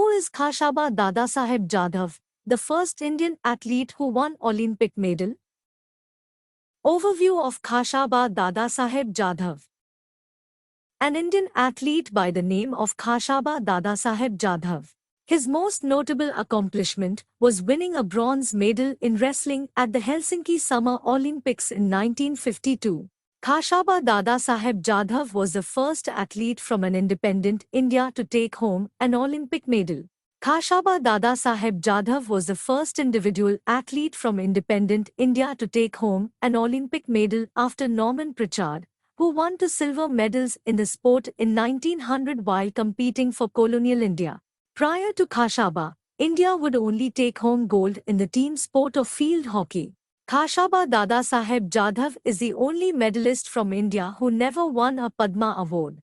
Who is Khashaba Dadasaheb Jadhav, the first Indian athlete who won Olympic medal? Overview of Khashaba Dadasaheb Jadhav. An Indian athlete by the name of Khashaba Dadasaheb Jadhav. His most notable accomplishment was winning a bronze medal in wrestling at the Helsinki Summer Olympics in 1952. Khashaba Dadasaheb Jadhav was the first athlete from an independent India to take home an Olympic medal. Khashaba Dadasaheb Jadhav was the first individual athlete from independent India to take home an Olympic medal after Norman Pritchard, who won 2 silver medals in the sport in 1900 while competing for colonial India. Prior to Khashaba, India would only take home gold in the team sport of field hockey. Khashaba Dadasaheb Jadhav is the only medalist from India who never won a Padma Award.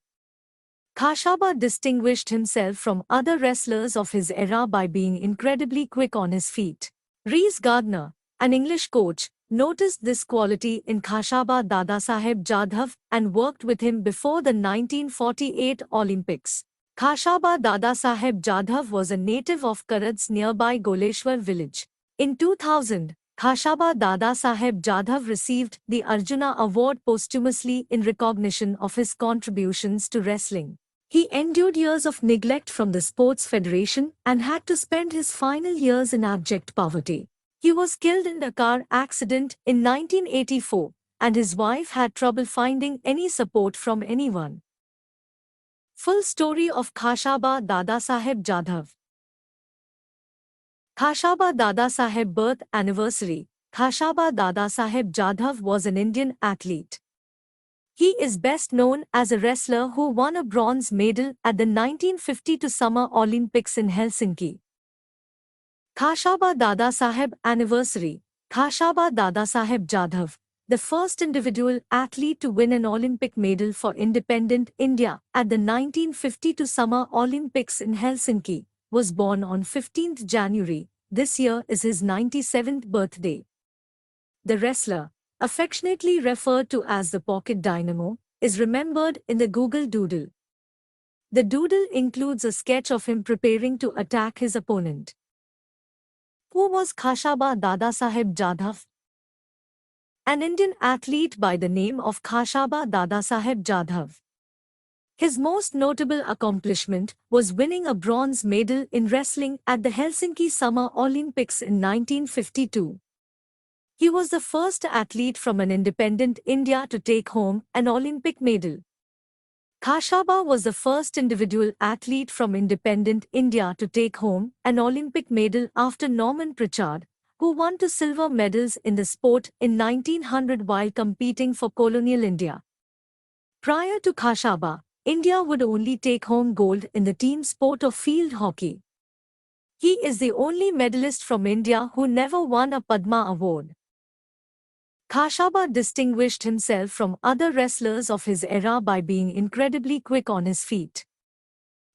Khashaba distinguished himself from other wrestlers of his era by being incredibly quick on his feet. Reese Gardner, an English coach, noticed this quality in Khashaba Dadasaheb Jadhav and worked with him before the 1948 Olympics. Khashaba Dadasaheb Jadhav was a native of Karad's nearby Goleshwar village. In 2000, Khashaba Dadasaheb Jadhav received the Arjuna Award posthumously in recognition of his contributions to wrestling. He endured years of neglect from the Sports Federation and had to spend his final years in abject poverty. He was killed in a car accident in 1984, and his wife had trouble finding any support from anyone. Full story of Khashaba Dadasaheb Jadhav. Khashaba Dadasaheb birth anniversary. Khashaba Dadasaheb Jadhav was an Indian athlete. He is best known as a wrestler who won a bronze medal at the 1952 Summer Olympics in Helsinki. Khashaba Dadasaheb anniversary. Khashaba Dadasaheb Jadhav, the first individual athlete to win an Olympic medal for independent India at the 1952 Summer Olympics in Helsinki, was born on 15th January. This year is his 97th birthday. The wrestler, affectionately referred to as the Pocket Dynamo, is remembered in the Google Doodle. The doodle includes a sketch of him preparing to attack his opponent. Who was Khashaba Dadasaheb Jadhav? An Indian athlete by the name of Khashaba Dadasaheb Jadhav. His most notable accomplishment was winning a bronze medal in wrestling at the Helsinki Summer Olympics in 1952. He was the first athlete from an independent India to take home an Olympic medal. Khashaba was the first individual athlete from independent India to take home an Olympic medal after Norman Pritchard, who won 2 silver medals in the sport in 1900 while competing for colonial India. Prior to Khashaba, India would only take home gold in the team sport of field hockey. He is the only medalist from India who never won a Padma Award. Khashaba distinguished himself from other wrestlers of his era by being incredibly quick on his feet.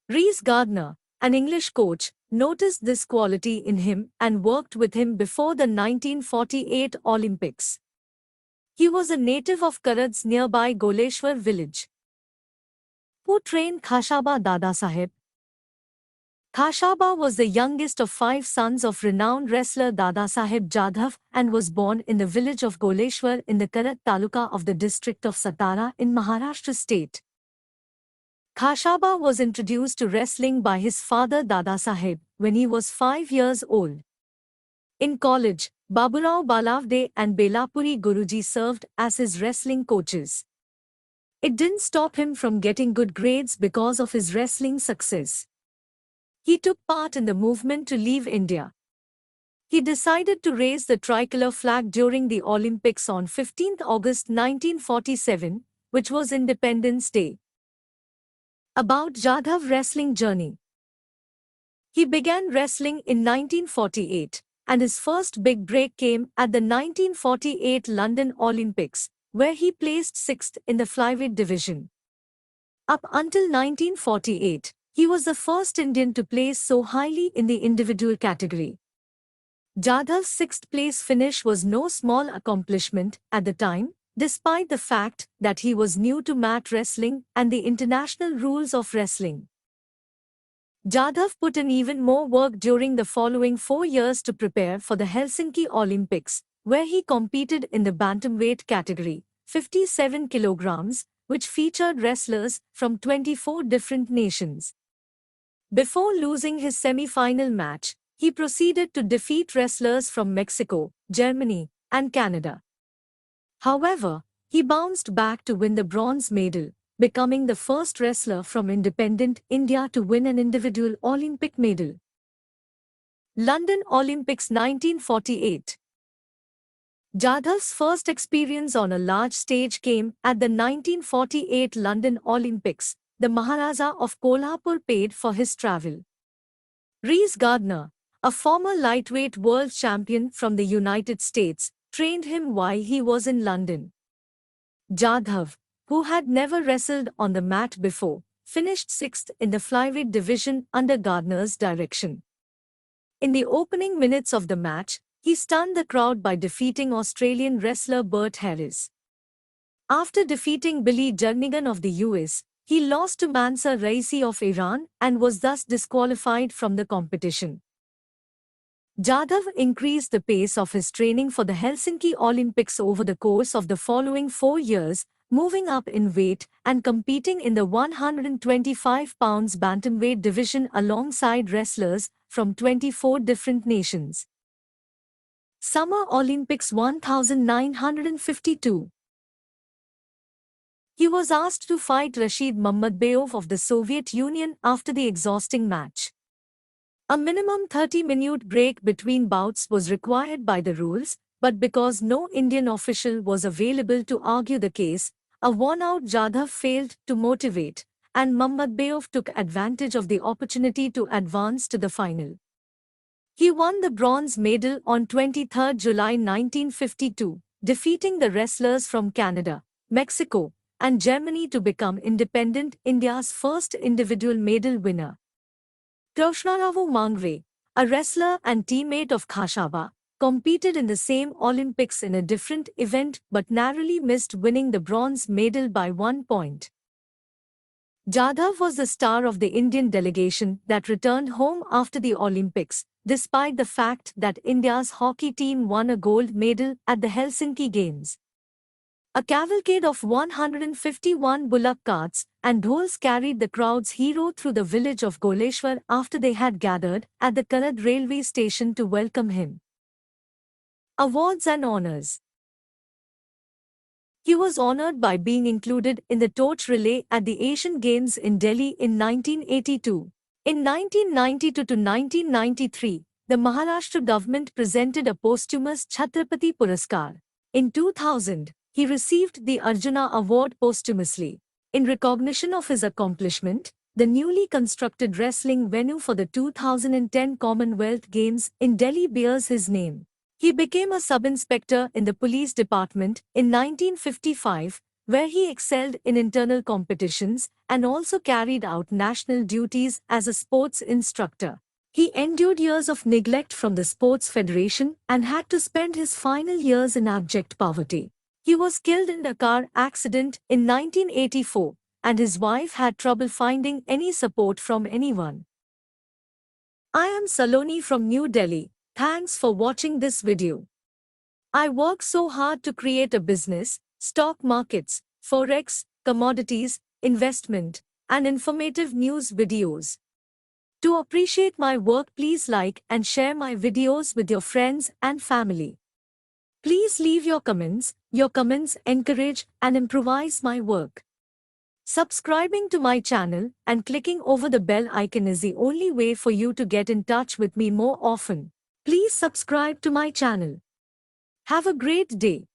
Reese Gardner, an English coach, noticed this quality in him and worked with him before the 1948 Olympics. He was a native of Karad's nearby Goleshwar village. Who trained Khashaba Dadasaheb? Khashaba was the youngest of 5 sons of renowned wrestler Dadasaheb Jadhav and was born in the village of Goleshwar in the Karad Taluka of the district of Satara in Maharashtra state. Khashaba was introduced to wrestling by his father Dadasaheb when he was 5 years old. In college, Baburao Balavde and Belapuri Guruji served as his wrestling coaches. It didn't stop him from getting good grades because of his wrestling success. He took part in the movement to leave India. He decided to raise the tricolour flag during the Olympics on 15 August 1947, which was Independence Day. About Jadhav wrestling journey. He began wrestling in 1948, and his first big break came at the 1948 London Olympics, where he placed 6th in the flyweight division. Up until 1948, he was the first Indian to place so highly in the individual category. Jadhav's 6th place finish was no small accomplishment at the time, despite the fact that he was new to mat wrestling and the international rules of wrestling. Jadhav put in even more work during the following 4 years to prepare for the Helsinki Olympics, where he competed in the bantamweight category, 57 kilograms, which featured wrestlers from 24 different nations. Before losing his semi-final match, he proceeded to defeat wrestlers from Mexico, Germany, and Canada. However, he bounced back to win the bronze medal, becoming the first wrestler from independent India to win an individual Olympic medal. London Olympics 1948. Jadhav's first experience on a large stage came at the 1948 London Olympics. The Maharaja of Kolhapur paid for his travel. Reese Gardner, a former lightweight world champion from the United States, trained him while he was in London. Jadhav, who had never wrestled on the mat before, finished 6th in the flyweight division under Gardner's direction. In the opening minutes of the match, he stunned the crowd by defeating Australian wrestler Bert Harris. After defeating Billy Jernigan of the US, he lost to Mansa Raisi of Iran and was thus disqualified from the competition. Jadhav increased the pace of his training for the Helsinki Olympics over the course of the following 4 years, moving up in weight and competing in the 125 pounds bantamweight division alongside wrestlers from 24 different nations. Summer Olympics 1952. He was asked to fight Rashid Mammadbeyov of the Soviet Union after the exhausting match. A minimum 30-minute break between bouts was required by the rules, but because no Indian official was available to argue the case, a worn-out Jadhav failed to motivate, and Mammadbeyov took advantage of the opportunity to advance to the final. He won the bronze medal on 23 July 1952, defeating the wrestlers from Canada, Mexico, and Germany to become independent India's first individual medal winner. Krishnaravu Mangre, a wrestler and teammate of Khashaba, competed in the same Olympics in a different event but narrowly missed winning the bronze medal by 1 point. Jadhav was the star of the Indian delegation that returned home after the Olympics, despite the fact that India's hockey team won a gold medal at the Helsinki Games. A cavalcade of 151 bullock carts and dhols carried the crowd's hero through the village of Goleshwar after they had gathered at the Karad railway station to welcome him. Awards and honors. He was honored by being included in the torch relay at the Asian Games in Delhi in 1982. In 1992 to 1993, the Maharashtra government presented a posthumous Chhatrapati Puraskar. In 2000, he received the Arjuna Award posthumously. In recognition of his accomplishment, the newly constructed wrestling venue for the 2010 Commonwealth Games in Delhi bears his name. He became a sub-inspector in the police department in 1955, where he excelled in internal competitions and also carried out national duties as a sports instructor. He endured years of neglect from the Sports Federation and had to spend his final years in abject poverty. He was killed in a car accident in 1984, and his wife had trouble finding any support from anyone. I am Saloni from New Delhi. Thanks for watching this video. I work so hard to create a business, stock markets, forex, commodities, investment, and informative news videos. To appreciate my work, please like and share my videos with your friends and family. Please leave your comments. Your comments encourage and improvise my work. Subscribing to my channel and clicking over the bell icon is the only way for you to get in touch with me more often. Please subscribe to my channel. Have a great day.